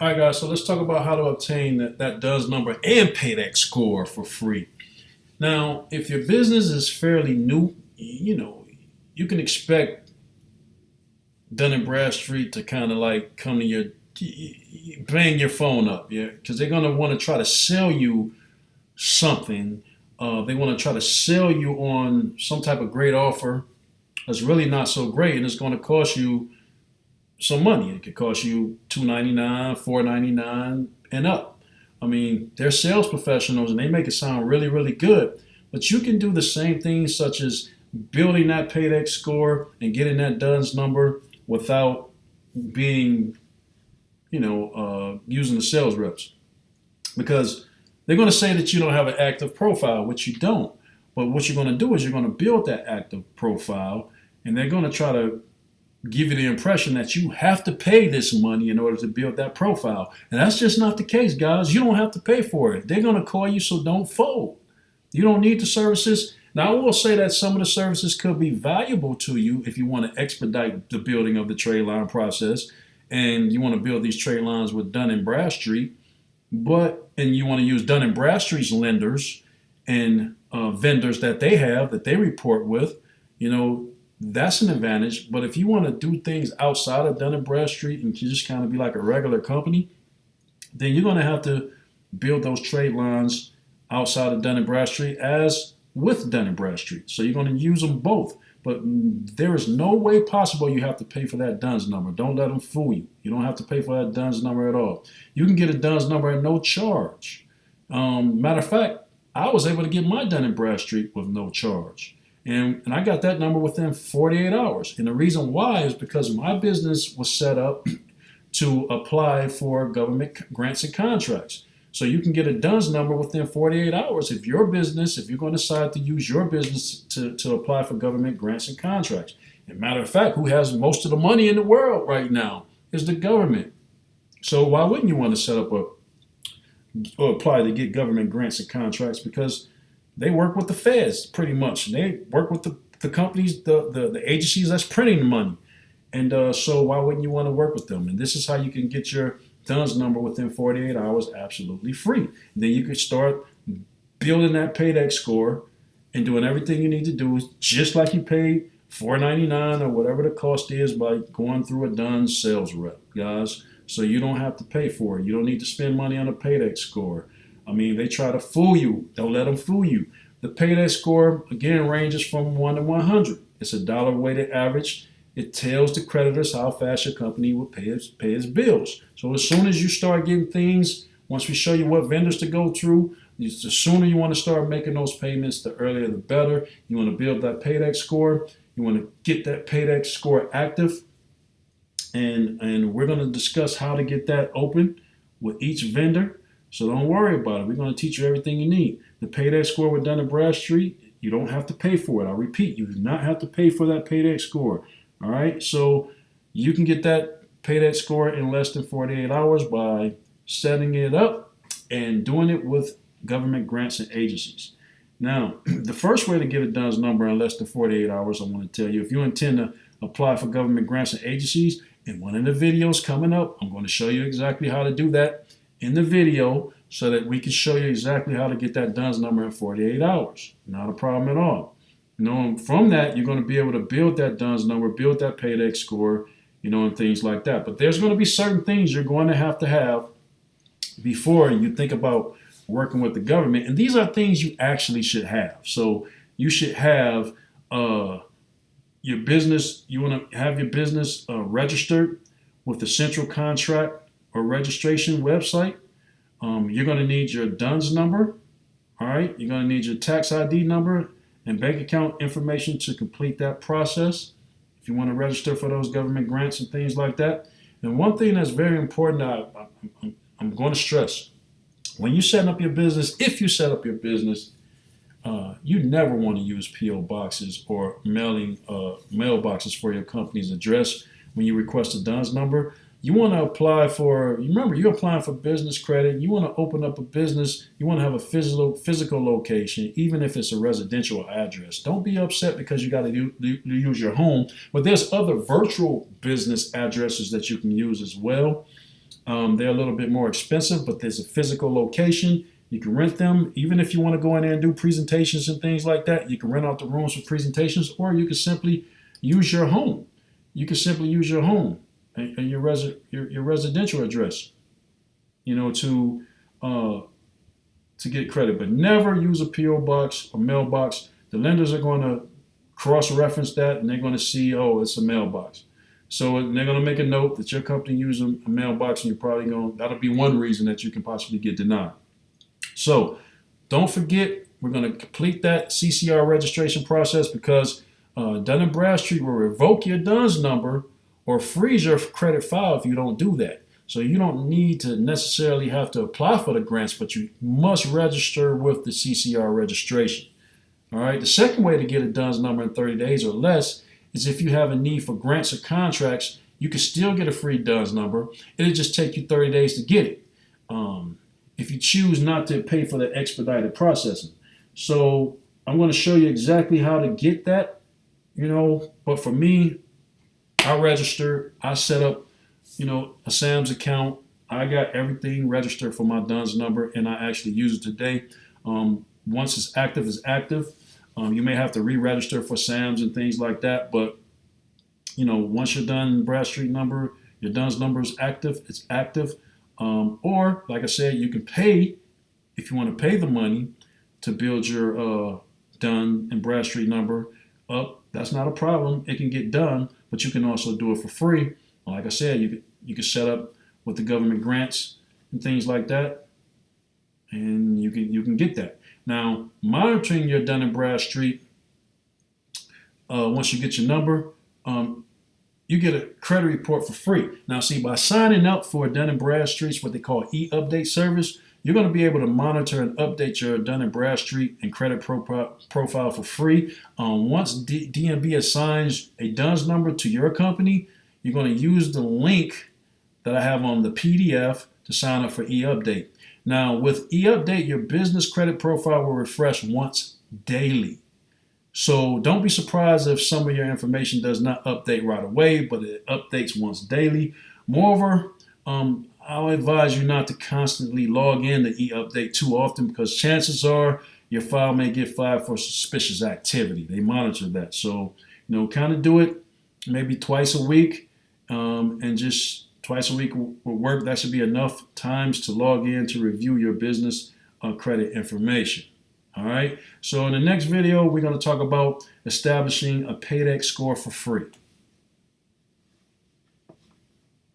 All right, guys, so let's talk about how to obtain that DUNS number and pay that score for free. Now, if your business is fairly new, you can expect Dun and Bradstreet to kind of like come to your, bang your phone up, yeah, because they're going to want to try to sell you something. They want to try to sell you on some type of great offer that's really not so great, and it's going to cost you some money. It could cost you $2.99, $4.99, and up. I mean, they're sales professionals and they make it sound really, really good. But you can do the same things, such as building that paydex score and getting that DUNS number without being, using the sales reps. Because they're going to say that you don't have an active profile, which you don't. But what you're going to do is you're going to build that active profile, and they're going to try to give you the impression that you have to pay this money in order to build that profile. And that's just not the case, guys. You don't have to pay for it. They're going to call you, so don't fold. You don't need the services. Now, I will say that some of the services could be valuable to you if you want to expedite the building of the trade line process and you want to build these trade lines with Dun and Bradstreet, and you want to use Dun and Bradstreet's lenders and vendors that they have that they report with, that's an advantage. But if you want to do things outside of Dun and Bradstreet and just kind of be like a regular company, then you're going to have to build those trade lines outside of Dun and Bradstreet as with Dun and Bradstreet. So you're going to use them both. But there is no way possible you have to pay for that DUNS number. Don't let them fool you. You don't have to pay for that DUNS number at all. You can get a DUNS number at no charge. Matter of fact, I was able to get my Dun and Bradstreet with no charge. And I got that number within 48 hours. And the reason why is because my business was set up to apply for government grants and contracts. So you can get a DUNS number within 48 hours if you're going to decide to use your business to apply for government grants and contracts. And matter of fact, who has most of the money in the world right now is the government. So why wouldn't you want to set up or apply to get government grants and contracts? Because they work with the feds pretty much. They work with the companies, the agencies that's printing the money. And so why wouldn't you want to work with them? And this is how you can get your DUNS number within 48 hours absolutely free. And then you can start building that paydex score and doing everything you need to do just like you paid $4.99 or whatever the cost is by going through a DUNS sales rep, guys. So you don't have to pay for it. You don't need to spend money on a paydex score. I mean, they try to fool you. Don't let them fool you. The paydex score, again, ranges from 1 to 100. It's a dollar weighted average. It tells the creditors how fast your company will pay its bills. So as soon as you start getting things, once we show you what vendors to go through, the sooner you want to start making those payments, the earlier the better. You want to build that paydex score. You want to get that paydex score active. And we're going to discuss how to get that open with each vendor. So don't worry about it. We're going to teach you everything you need. The paydex score with Dun & Bradstreet, you don't have to pay for it. I repeat, you do not have to pay for that paydex score. All right, so you can get that paydex score in less than 48 hours by setting it up and doing it with government grants and agencies. Now, the first way to get a DUNS number in less than 48 hours, I want to tell you, if you intend to apply for government grants and agencies, in one of the videos coming up, I'm going to show you exactly how to do that in the video so that we can show you exactly how to get that DUNS number in 48 hours. Not a problem at all. From that, you're going to be able to build that DUNS number, build that paydex score, and things like that. But there's going to be certain things you're going to have before you think about working with the government. And these are things you actually should have. So you should have your business, you want to have your business registered with the central contract or registration website. You're going to need your DUNS number. All right. You're going to need your tax ID number and bank account information to complete that process if you want to register for those government grants and things like that. And one thing that's very important, I'm going to stress, when you set up your business, if you set up your business, you never want to use P.O. boxes or mailboxes for your company's address when you request a DUNS number. You want to apply for, remember, you're applying for business credit. You want to open up a business. You want to have a physical location, even if it's a residential address. Don't be upset because you got to use your home. But there's other virtual business addresses that you can use as well. They're a little bit more expensive, but there's a physical location. You can rent them. Even if you want to go in there and do presentations and things like that, you can rent out the rooms for presentations, or you can simply use your home. You can simply use your home and your residential address, to get credit. But never use a PO box or mailbox. The lenders are going to cross-reference that, and they're going to see, oh, it's a mailbox. So they're going to make a note that your company used a mailbox, and that'll be one reason that you can possibly get denied. So don't forget, we're going to complete that CCR registration process, because Dun & Bradstreet will revoke your DUNS number or freeze your credit file if you don't do that. So you don't need to necessarily have to apply for the grants, but you must register with the CCR registration. All right. The second way to get a DUNS number in 30 days or less is if you have a need for grants or contracts. You can still get a free DUNS number. It'll just take you 30 days to get it, if you choose not to pay for the expedited processing. So I'm going to show you exactly how to get that, But for me, I registered. I set up, a SAMS account. I got everything registered for my DUNS number, and I actually use it today. Once it's active, it's active. You may have to re-register for SAMS and things like that, but once you're done Bradstreet number, your DUNS number is active. It's active. Or, like I said, you can pay, if you want to pay the money to build your Dun & Bradstreet number up. That's not a problem. It can get done, but you can also do it for free. Like I said, you can set up with the government grants and things like that, and you can get that. Now, monitoring your Dun & Bradstreet, once you get your number, you get a credit report for free. Now, see, by signing up for Dun & Bradstreet's what they call e-update service, you're going to be able to monitor and update your Dun & Bradstreet and credit profile for free. Once DNB assigns a DUNS number to your company, you're going to use the link that I have on the PDF to sign up for e-update. Now, with e-update, your business credit profile will refresh once daily. So don't be surprised if some of your information does not update right away, but it updates once daily. Moreover, I'll advise you not to constantly log in to e-update too often, because chances are your file may get flagged for suspicious activity. They monitor that. So, kind of do it maybe twice a week, and just twice a week will work. That should be enough times to log in to review your business credit information. All right. So in the next video, we're going to talk about establishing a Paydex score for free.